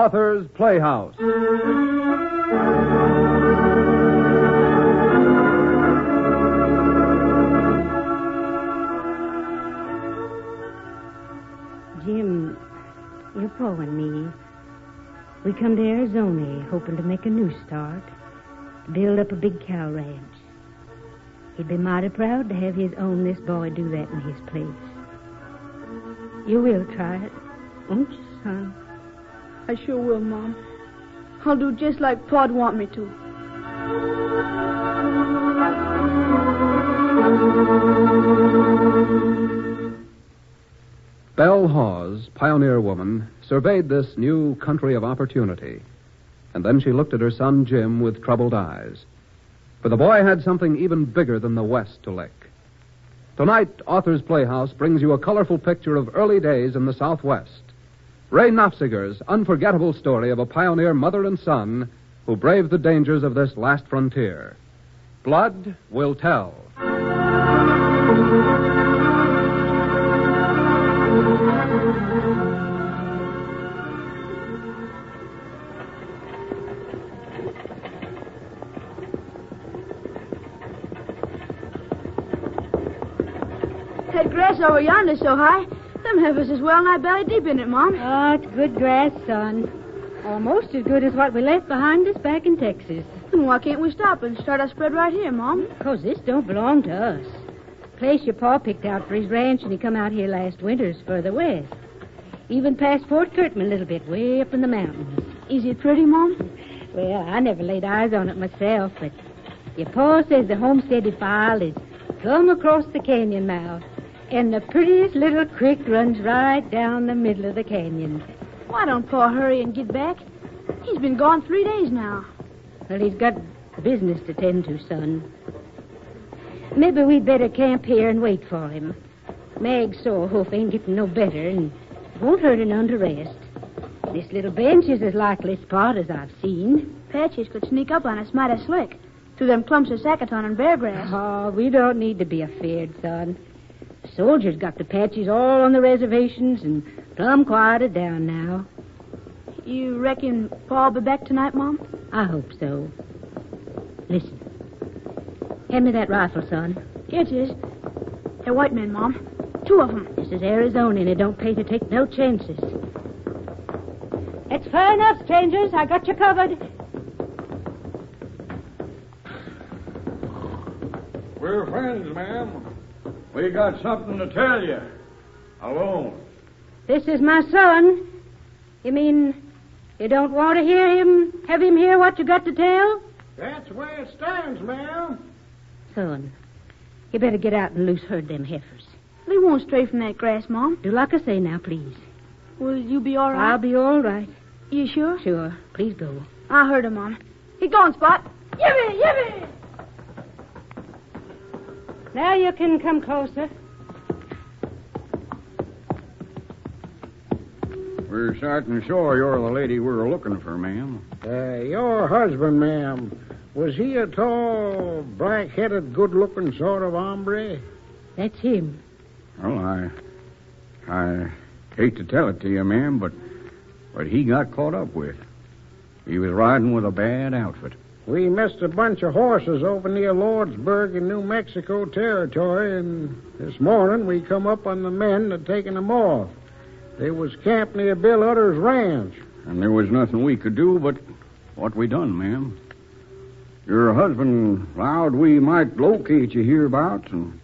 Author's Playhouse. Jim, your pa and me, we come to Arizona hoping to make a new start, build up a big cow ranch. He'd be mighty proud to have his own this boy do that in his place. You will try it, won't you, son? I sure will, Mom. I'll do just like Pa'd want me to. Belle Hawes, pioneer woman, surveyed this new country of opportunity. And then she looked at her son Jim with troubled eyes. For the boy had something even bigger than the West to lick. Tonight, Author's Playhouse brings you a colorful picture of early days in the Southwest. Ray Nofziger's unforgettable story of a pioneer mother and son who braved the dangers of this last frontier. Blood will tell. That grass over yonder's so high, them heifers is well nigh belly deep in it, Mom. Oh, it's good grass, son. Almost as good as what we left behind us back in Texas. Then why can't we stop and start our spread right here, Mom? 'Cause this don't belong to us. Place your pa picked out for his ranch, and he come out here last winter's further west. Even past Fort Kirkman a little bit, way up in the mountains. Is it pretty, Mom? Well, I never laid eyes on it myself, but your pa says the homestead he filed is plumb across the canyon mouth, and the prettiest little creek runs right down the middle of the canyon. Why don't Pa hurry and get back? He's been gone 3 days now. Well, he's got business to tend to, son. Maybe we'd better camp here and wait for him. Mag's sore hoof ain't getting no better, and it won't hurt her none to rest. This little bench is as likely a spot as I've seen. Patches could sneak up on us mighty slick through them clumps of saccaton and bear grass. Oh, we don't need to be afeard, son. The soldiers got the Patches all on the reservations and plumb quieted down now. You reckon Pa'll be back tonight, Mom? I hope so. Listen. Hand me that rifle, son. Here it is. They're white men, Mom. 2 of them. This is Arizona, and it don't pay to take no chances. It's fair enough, strangers. I got you covered. We're friends, ma'am. We got something to tell you. Alone. This is my son. You mean you don't want to have him hear what you got to tell? That's the way it stands, ma'am. Son, you better get out and loose herd them heifers. They won't stray from that grass, Mom. Do like I say now, please. Will you be all right? I'll be all right. You sure? Sure. Please go. I heard him, Mom. He gone, Spot. Yippee, yippee! Now you can come closer. We're certain sure you're the lady we're looking for, ma'am. Your husband, ma'am, was he a tall, black-headed, good-looking sort of hombre? That's him. Well, I hate to tell it to you, ma'am, but he got caught up with. He was riding with a bad outfit. We missed a bunch of horses over near Lordsburg in New Mexico territory, and this morning we come up on the men that taken them off. They was camped near Bill Utter's ranch. And there was nothing we could do but what we done, ma'am. Your husband vowed we might locate you hereabouts, and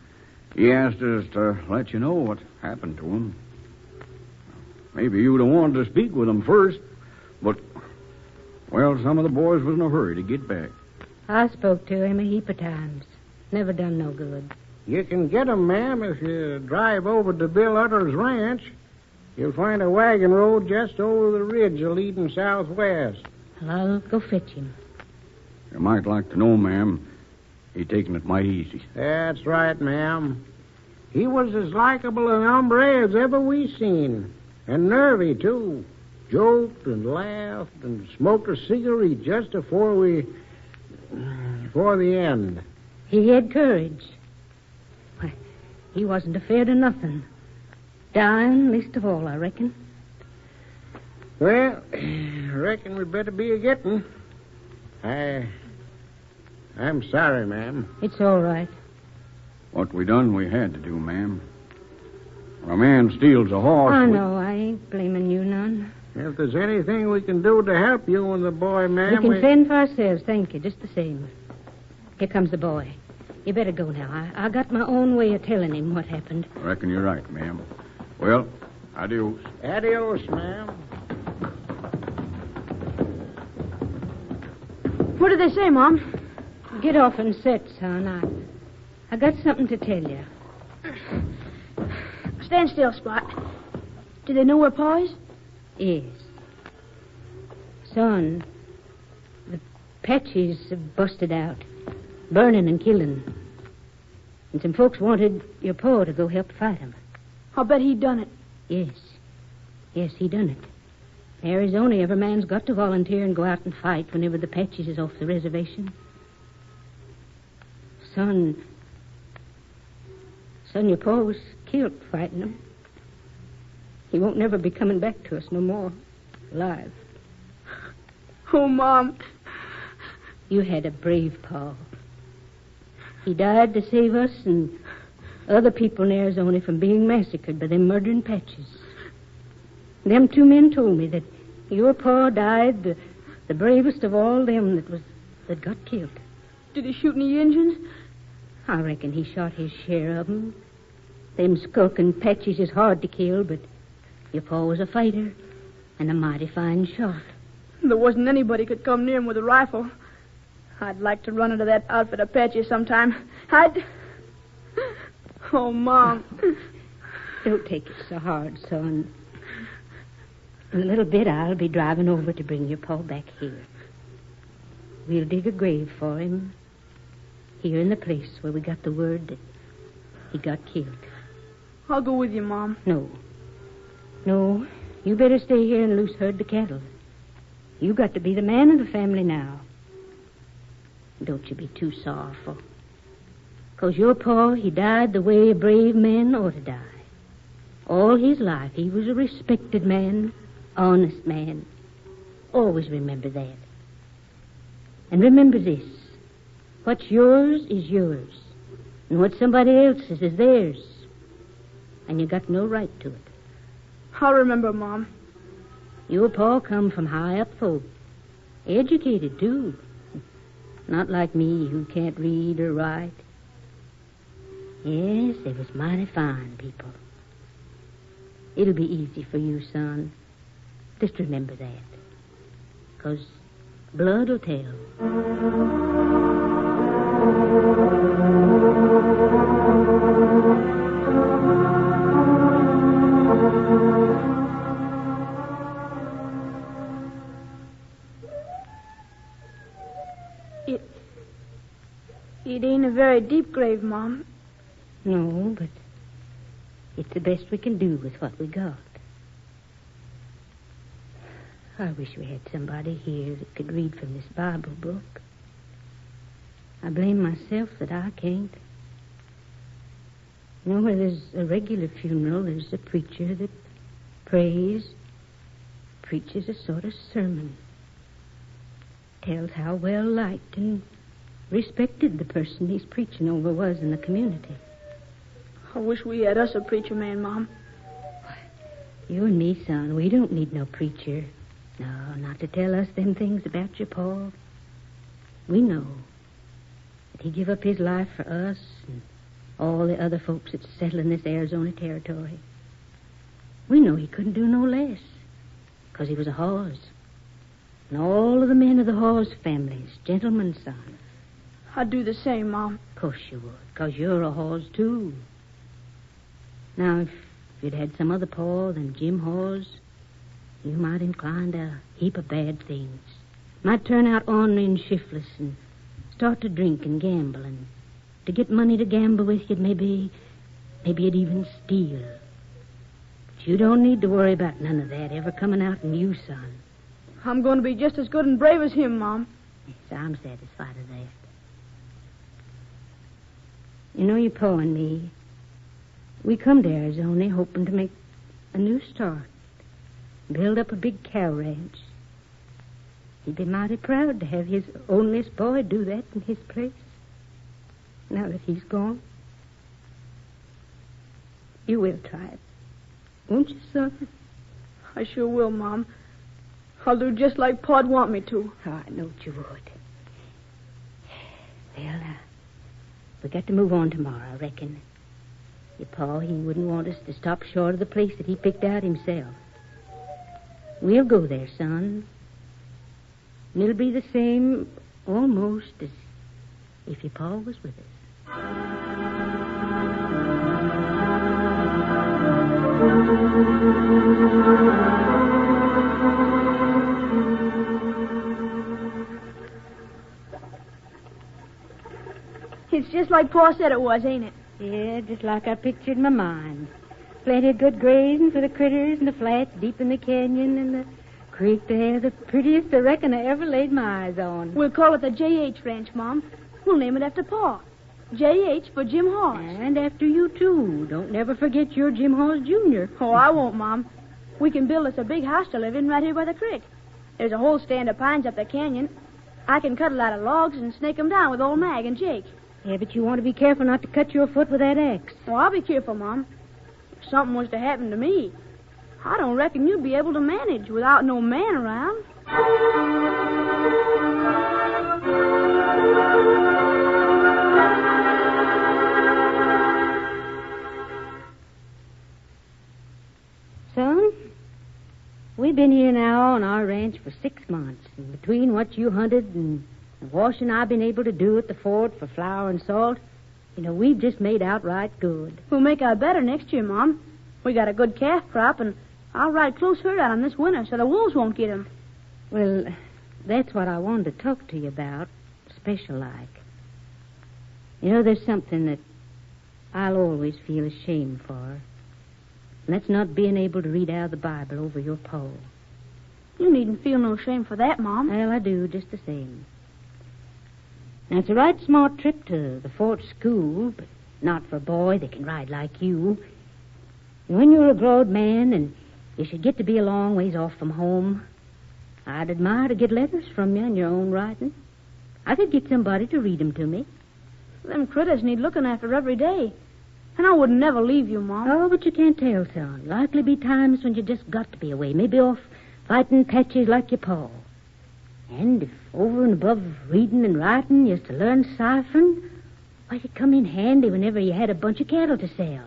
he asked us to let you know what happened to him. Maybe you'd have wanted to speak with him first, but, well, some of the boys was in a hurry to get back. I spoke to him a heap of times. Never done no good. You can get 'em, ma'am, if you drive over to Bill Utter's ranch. You'll find a wagon road just over the ridge leading southwest. Well, I'll go fetch him. You might like to know, ma'am, he taking it mighty easy. That's right, ma'am. He was as likable an hombre as ever we seen. And nervy, too. Joked and laughed and smoked a cigarette just before the end. He had courage. Why, he wasn't afraid of nothing. Dying least of all, I reckon. Well, reckon we better be a-getting. I'm sorry, ma'am. It's all right. What we done, we had to do, ma'am. When a man steals a horse... I know. I ain't blaming you none. If there's anything we can do to help you and the boy, ma'am... We can fend for ourselves, thank you, just the same. Here comes the boy. You better go now. I got my own way of telling him what happened. I reckon you're right, ma'am. Well, adios. Adios, ma'am. What did they say, Mom? Get off and sit, son. I got something to tell you. Stand still, Spot. Do they know where Pa is? Yes. Son, the Apaches have busted out, burning and killing. And some folks wanted your pa to go help fight 'em. I'll bet he done it. Yes. Yes, he done it. In Arizona, every man's got to volunteer and go out and fight whenever the Apaches is off the reservation. Son, your pa was killed fighting 'em. He won't never be coming back to us no more, alive. Oh, Mom. You had a brave pa. He died to save us and other people in Arizona from being massacred by them murdering Apaches. Them two men told me that your pa died the bravest of all them that got killed. Did he shoot any Injuns? I reckon he shot his share of 'em. Them skulking Apaches is hard to kill, but your pa was a fighter and a mighty fine shot. There wasn't anybody could come near him with a rifle. I'd like to run into that outfit Apache sometime. Oh, Mom. Don't take it so hard, son. In a little bit, I'll be driving over to bring your pa back here. We'll dig a grave for him here in the place where we got the word that he got killed. I'll go with you, Mom. No, you better stay here and loose herd the cattle. You got to be the man of the family now. Don't you be too sorrowful. 'Cause your pa, he died the way a brave man ought to die. All his life, he was a respected man, honest man. Always remember that. And remember this. What's yours is yours. And what somebody else's is theirs. And you got no right to it. I'll remember, Mom. Your pa come from high up folk. Educated, too. Not like me, who can't read or write. Yes, they was mighty fine people. It'll be easy for you, son. Just remember that. 'Cause blood'll tell. It ain't a very deep grave, Mom. No, but it's the best we can do with what we got. I wish we had somebody here that could read from this Bible book. I blame myself that I can't. You know, where there's a regular funeral, there's a preacher that preaches a sort of sermon. Tells how well liked and respected the person he's preaching over was in the community. I wish we had us a preacher man, Mom. You and me, son, we don't need no preacher. No, not to tell us them things about your pa. We know that he give up his life for us and all the other folks that settle in this Arizona territory. We know he couldn't do no less, 'cause he was a Hawes. And all of the men of the Hawes families, gentlemen's sons. I'd do the same, Mom. Of course you would, 'cause you're a Hawes, too. Now, if you'd had some other pa than Jim Hawes, you might incline to a heap of bad things. Might turn out ornery and shiftless and start to drink and gamble. And to get money to gamble with, you'd maybe you'd even steal. But you don't need to worry about none of that ever coming out in you, son. I'm going to be just as good and brave as him, Mom. Yes, I'm satisfied of that. You know, your pa and me, we come to Arizona hoping to make a new start. Build up a big cow ranch. He'd be mighty proud to have his onlyest boy do that in his place. Now that he's gone. You will try it. Won't you, son? I sure will, Mom. I'll do just like Pa'd want me to. Oh, I know you would. Well, we got to move on tomorrow, I reckon. Your Pa, he wouldn't want us to stop short of the place that he picked out himself. We'll go there, son. And it'll be the same, almost, as if your Pa was with us. It's just like Pa said it was, ain't it? Yeah, just like I pictured in my mind. Plenty of good grazing for the critters and the flats deep in the canyon and the creek to have the prettiest I reckon I ever laid my eyes on. We'll call it the J.H. Ranch, Mom. We'll name it after Pa. J.H. for Jim Hawes. And after you, too. Don't never forget you're Jim Hawes, Jr. Oh, I won't, Mom. We can build us a big house to live in right here by the creek. There's a whole stand of pines up the canyon. I can cut a lot of logs and snake 'em down with old Mag and Jake. Yeah, but you want to be careful not to cut your foot with that axe. Well, I'll be careful, Mom. If something was to happen to me, I don't reckon you'd be able to manage without no man around. Son, we've been here now on our ranch for 6 months. And between what you hunted and the washing I've been able to do at the fort for flour and salt, we've just made outright good. We'll make out better next year, Mom. We got a good calf crop, and I'll ride close herd on 'em this winter so the wolves won't get 'em. Well, that's what I wanted to talk to you about, special like. There's something that I'll always feel ashamed for. And that's not being able to read out of the Bible over your pole. You needn't feel no shame for that, Mom. Well, I do, just the same. Now, it's a right smart trip to the fort school, but not for a boy that can ride like you. And when you're a growed man and you should get to be a long ways off from home, I'd admire to get letters from you in your own writing. I could get somebody to read 'em to me. Them critters need looking after every day. And I would never leave you, Mom. Oh, but you can't tell, son. Likely be times when you just got to be away. Maybe off fighting patches like your pa. And if over and above reading and writing you used to learn ciphering, why, it'd come in handy whenever you had a bunch of cattle to sell.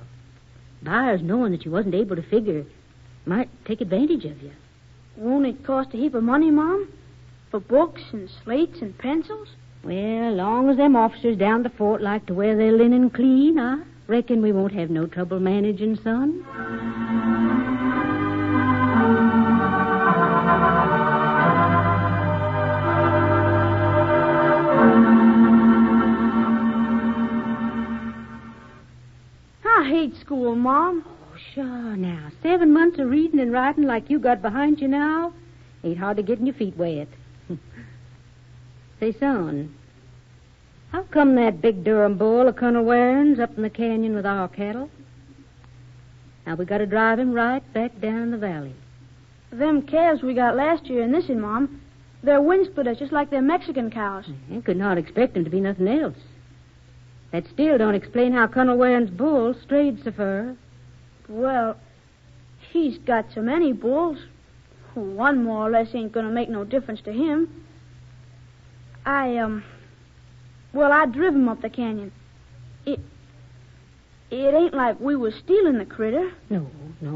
Buyers, knowing that you wasn't able to figure, might take advantage of you. Won't it cost a heap of money, Mom? For books and slates and pencils? Well, long as them officers down the fort like to wear their linen clean, I reckon we won't have no trouble managing, son. I hate school, Mom. Oh, sure, now. 7 months of reading and writing like you got behind you now ain't hard to getting your feet wet. Say, son, how come that big Durham bull of Colonel Waring's up in the canyon with our cattle? Now, we got to drive him right back down the valley. Them calves we got last year in this one, Mom, they're wind splitters just like them Mexican cows. I could not expect them to be nothing else. That still don't explain how Colonel Waring's bull strayed so far. Well, he's got so many bulls. One more or less ain't gonna make no difference to him. I driv him up the canyon. It ain't like we was stealing the critter. No,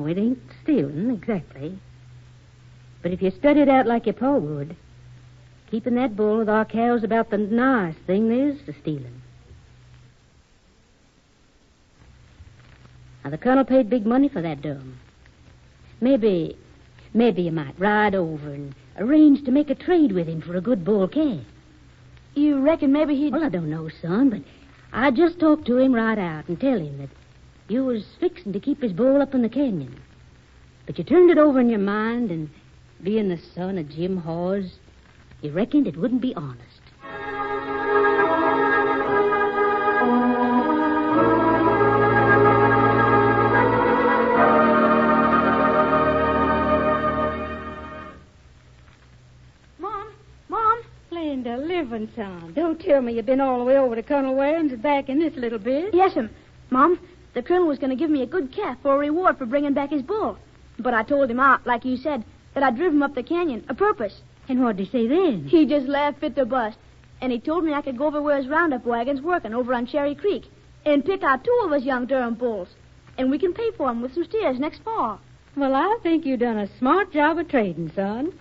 it ain't stealing, exactly. But if you studied out like your pa would, keeping that bull with our cows about the nice thing there is to stealing. Now, the colonel paid big money for that Durham. Maybe you might ride over and arrange to make a trade with him for a good bull calf. You reckon maybe he'd... Well, I don't know, son, but I just talk to him right out and tell him that you was fixing to keep his bull up in the canyon. But you turned it over in your mind, and being the son of Jim Hawes, you reckoned it wouldn't be honest. heavens, son. Don't tell me you've been all the way over to Colonel Waring's and back in this little bit. Yes'm. Mom, the colonel was going to give me a good calf for a reward for bringing back his bull. But I told him out, like you said, that I drove him up the canyon, a purpose. And what'd he say then? He just laughed fit to bust. And he told me I could go over where his roundup wagon's working over on Cherry Creek and pick out 2 of his young Durham bulls. And we can pay for them with some steers next fall. Well, I think you done a smart job of trading, son.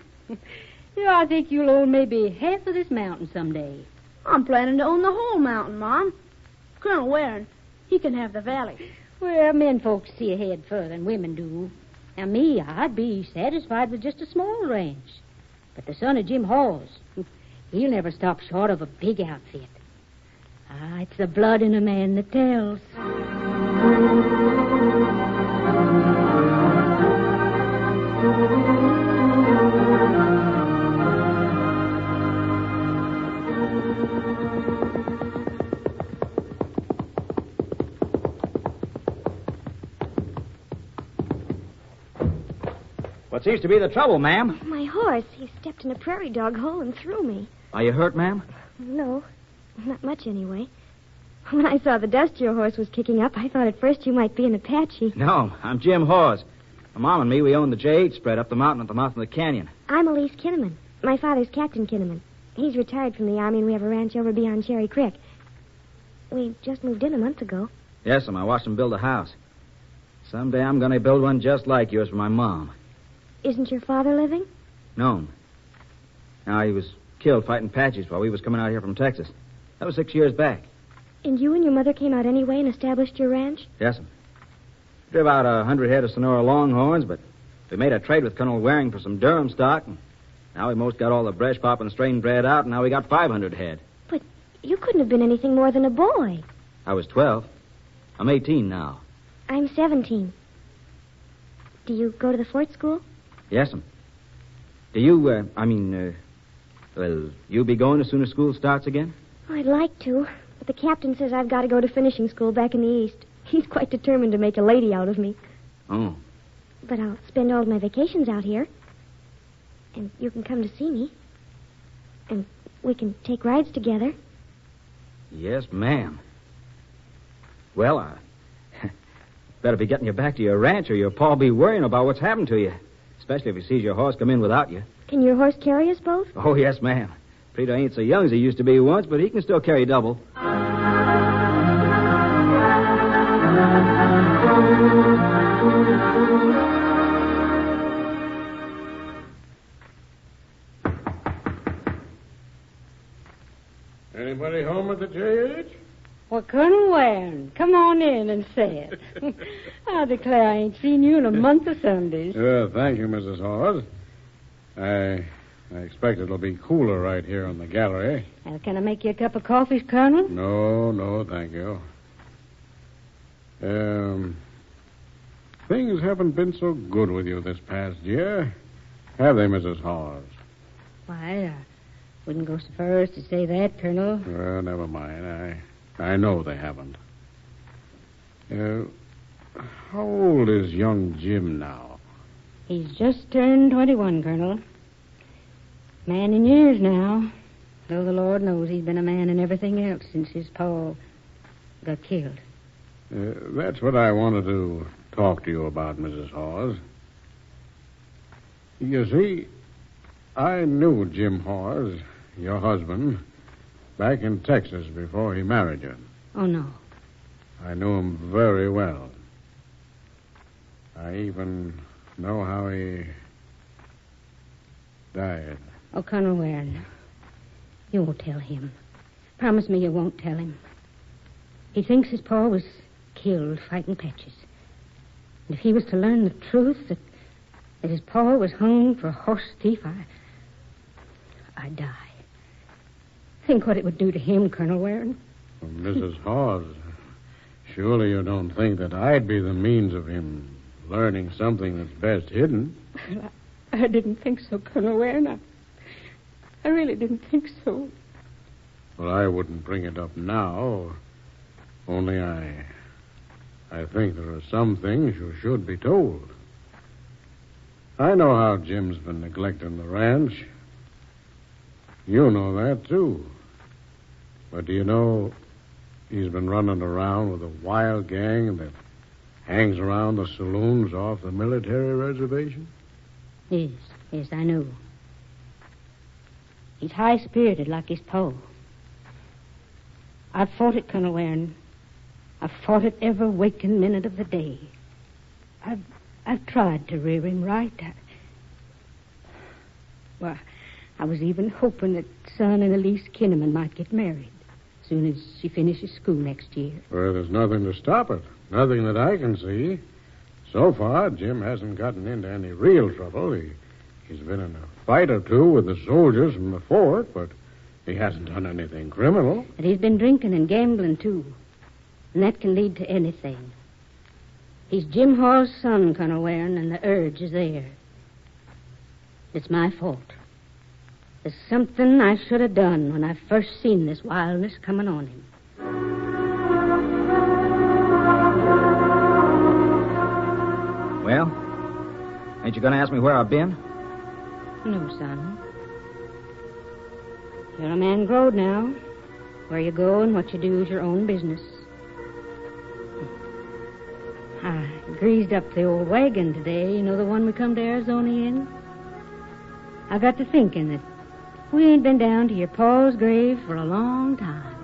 I think you'll own maybe half of this mountain someday. I'm planning to own the whole mountain, Mom. Colonel Waring, he can have the valley. Well, men folks see ahead further than women do. Now, me, I'd be satisfied with just a small ranch. But the son of Jim Hawes, he'll never stop short of a big outfit. It's the blood in a man that tells. What seems to be the trouble, ma'am? My horse. He stepped in a prairie dog hole and threw me. Are you hurt, ma'am? No, not much anyway. When I saw the dust your horse was kicking up, I thought at first you might be an Apache. No, I'm Jim Hawes. My mom and me, we own the J.H. spread up the mountain at the mouth of the canyon. I'm Elise Kinnaman. My father's Captain Kinnaman. He's retired from the Army, and we have a ranch over beyond Cherry Creek. We just moved in a month ago. Yes, I watched him build a house. Someday I'm going to build one just like yours for my mom. Isn't your father living? No. Now, he was killed fighting Apaches while we was coming out here from Texas. That was 6 years back. And you and your mother came out anyway and established your ranch? Yes, sir. Drove out 100 head of Sonora Longhorns, but we made a trade with Colonel Waring for some Durham stock, and now we most got all the breast pop and strain bred out, and now we got 500 head. But you couldn't have been anything more than a boy. I was 12. I'm 18 now. I'm 17. Do you go to the Fort School? Yes, sir. Do you, you be going as soon as school starts again? Oh, I'd like to, but the captain says I've got to go to finishing school back in the East. He's quite determined to make a lady out of me. Oh. But I'll spend all of my vacations out here. And you can come to see me. And we can take rides together. Yes, ma'am. Well, I better be getting you back to your ranch, or your pa'll be worrying about what's happened to you. Especially if he sees your horse come in without you. Can your horse carry us both? Oh, yes, ma'am. Peter ain't so young as he used to be once, but he can still carry double. Anybody home at the J.H.? Well, Colonel Waring, come on in and sit. I declare I ain't seen you in a month of Sundays. Thank you, Mrs. Hawes. I expect it'll be cooler right here on the gallery. Can I make you a cup of coffee, Colonel? No, thank you. Things haven't been so good with you this past year, have they, Mrs. Hawes? Why, I wouldn't go so far as to say that, Colonel. Well, never mind. I know they haven't. How old is young Jim now? He's just turned 21, Colonel. Man in years now. Though the Lord knows he's been a man in everything else since his pa got killed. That's what I wanted to talk to you about, Mrs. Hawes. You see, I knew Jim Hawes, your husband, back in Texas before he married you. Oh, no. I knew him very well. I even know how he died. Oh, Colonel Waring, you won't tell him. Promise me you won't tell him. He thinks his pa was killed fighting Apaches. And if he was to learn the truth that his pa was hung for a horse thief, I'd die. Think what it would do to him, Colonel Waring. Well, Mrs. Hawes, surely you don't think that I'd be the means of him learning something that's best hidden? I didn't think so, Colonel Waring. I really didn't think so. Well, I wouldn't bring it up now. Only I think there are some things you should be told. I know how Jim's been neglecting the ranch. You know that, too. But do you know he's been running around with a wild gang that hangs around the saloons off the military reservation? Yes, I know. He's high-spirited like his pa. I've fought it, Colonel Warren. I've fought it every waking minute of the day. I've tried to rear him right. I was even hoping that Son and Elise Kinnaman might get married as soon as she finishes school next year. Well, there's nothing to stop it. Nothing that I can see. So far, Jim hasn't gotten into any real trouble. He's been in a fight or two with the soldiers from the fort, but he hasn't done anything criminal. But he's been drinking and gambling, too. And that can lead to anything. He's Jim Hall's son, Colonel Warren, and the urge is there. It's my fault. There's something I should have done when I first seen this wildness coming on him. Well, ain't you going to ask me where I've been? No, son. You're a man growed now. Where you go and what you do is your own business. I greased up the old wagon today, you know, the one we come to Arizona in. I got to thinking that we ain't been down to your pa's grave for a long time.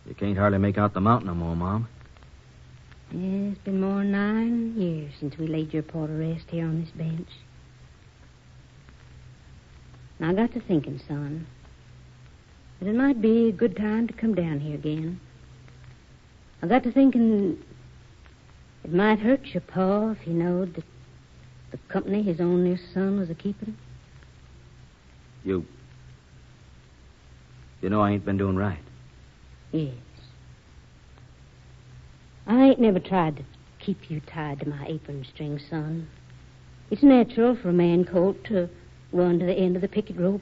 You can't hardly make out the mountain no more, Mom. Yeah, it's been more than 9 years since we laid your pa to rest here on this bench. And I got to thinking, son, that it might be a good time to come down here again. I got to thinking it might hurt your pa if he knowed that the company his onlyest son was a-keeping. You know I ain't been doing right. Yes. I ain't never tried to keep you tied to my apron string, son. It's natural for a man colt to run to the end of the picket rope.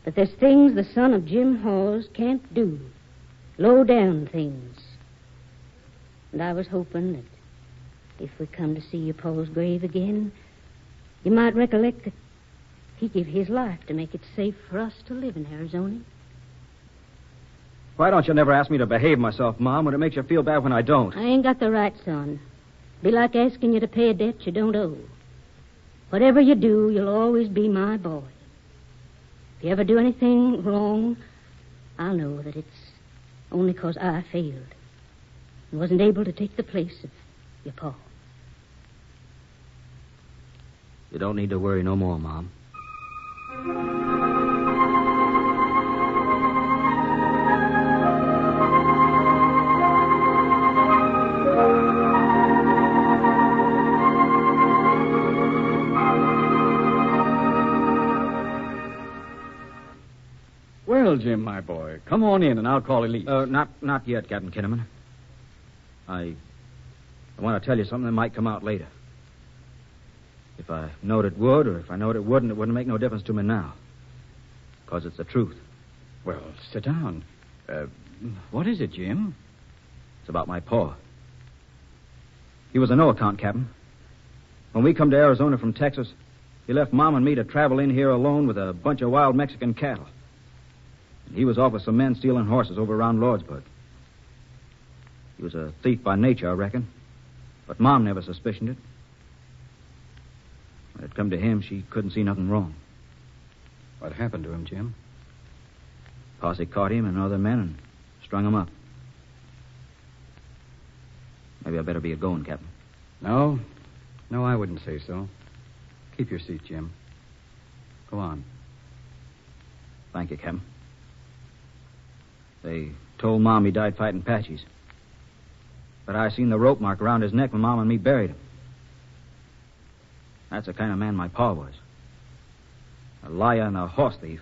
But there's things the son of Jim Hawes can't do. Low-down things. And I was hoping that if we come to see your pa's grave again, you might recollect that he gave his life to make it safe for us to live in Arizona. Why don't you never ask me to behave myself, Mom, when it makes you feel bad when I don't? I ain't got the right, son. Be like asking you to pay a debt you don't owe. Whatever you do, you'll always be my boy. If you ever do anything wrong, I'll know that it's only 'cause I failed and wasn't able to take the place of your pa. You don't need to worry no more, Mom. Well, Jim, my boy, come on in and I'll call Elise. Not yet, Captain Kinnaman. I want to tell you something that might come out later. If I knowed it would, or if I knowed it wouldn't, it wouldn't make no difference to me now. Because it's the truth. Well, sit down. What is it, Jim? It's about my pa. He was a no-account captain. When we come to Arizona from Texas, he left Mom and me to travel in here alone with a bunch of wild Mexican cattle. And he was off with some men stealing horses over around Lordsburg. He was a thief by nature, I reckon. But Mom never suspicioned it. When it come to him, she couldn't see nothing wrong. What happened to him, Jim? Posse caught him and other men and strung him up. Maybe I better be a-going, Captain. No, I wouldn't say so. Keep your seat, Jim. Go on. Thank you, Captain. They told Mom he died fighting Apaches. But I seen the rope mark around his neck when Mom and me buried him. That's the kind of man my pa was. A liar and a horse thief.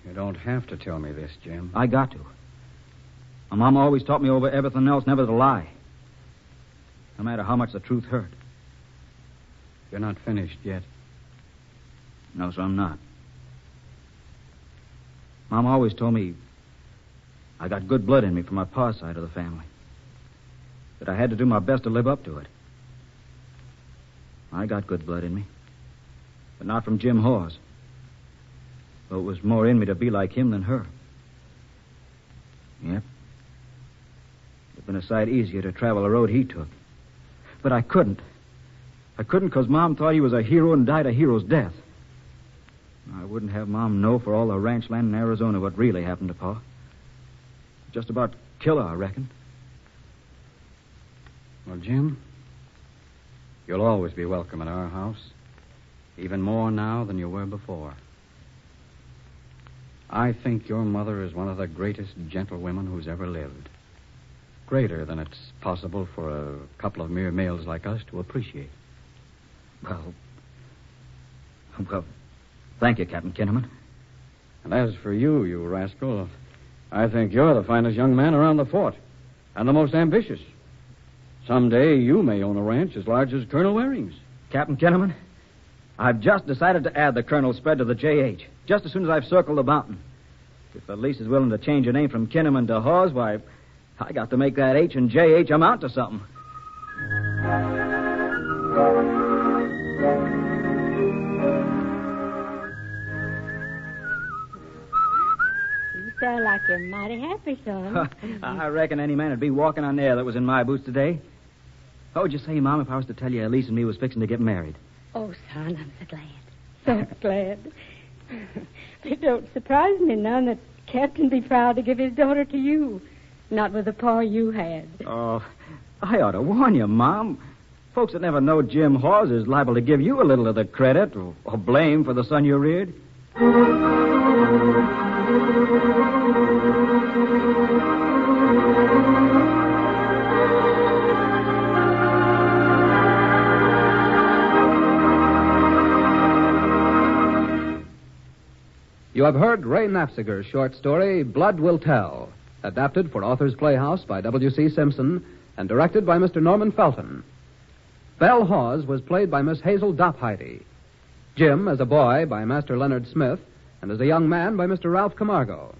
You don't have to tell me this, Jim. I got to. My Mom always taught me over everything else never to lie. No matter how much the truth hurt. You're not finished yet. No, sir, I'm not. Mom always told me I got good blood in me from my pa's side of the family. that I had to do my best to live up to it. I got good blood in me, but not from Jim Hawes. Though it was more in me to be like him than her. Yep. It'd have been a sight easier to travel the road he took. But I couldn't. I couldn't because Mom thought he was a hero and died a hero's death. I wouldn't have Mom know for all the ranch land in Arizona what really happened to Pa. Just about kill her, I reckon. Well, Jim, you'll always be welcome in our house. Even more now than you were before. I think your mother is one of the greatest gentlewomen who's ever lived. Greater than it's possible for a couple of mere males like us to appreciate. Well, thank you, Captain Kinnaman. And as for you, you rascal, I think you're the finest young man around the fort. And the most ambitious. Someday you may own a ranch as large as Colonel Waring's. Captain Kinnaman, I've just decided to add the Colonel's spread to the J.H. just as soon as I've circled the mountain. If the lease is willing to change your name from Kinnaman to Hawes, why, I got to make that H and J.H. amount to something. You sound like you're mighty happy, son. I reckon any man would be walking on air that was in my boots today. What would you say, Mom, if I was to tell you Elise and me was fixing to get married? Oh, son, I'm so glad. So glad. It don't surprise me none that Captain be proud to give his daughter to you. Not with the pa you had. Oh, I ought to warn you, Mom. Folks that never know Jim Hawes is liable to give you a little of the credit or blame for the son you reared. You have heard Ray Nafziger's short story, Blood Will Tell, adapted for Authors Playhouse by W.C. Simpson and directed by Mr. Norman Felton. Belle Hawes was played by Miss Hazel Doppheide. Jim, as a boy, by Master Leonard Smith, and as a young man, by Mr. Ralph Camargo.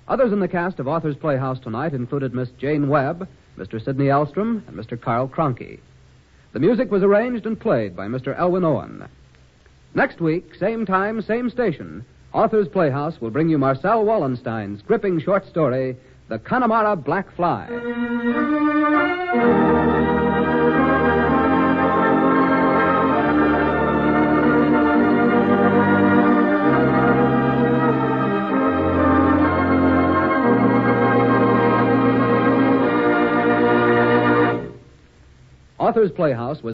Others in the cast of Authors Playhouse tonight included Miss Jane Webb, Mr. Sidney Elstrom, and Mr. Carl Cronky. The music was arranged and played by Mr. Elwin Owen. Next week, same time, same station, Authors Playhouse will bring you Marcel Wallenstein's gripping short story, The Connemara Black Fly. Authors Playhouse was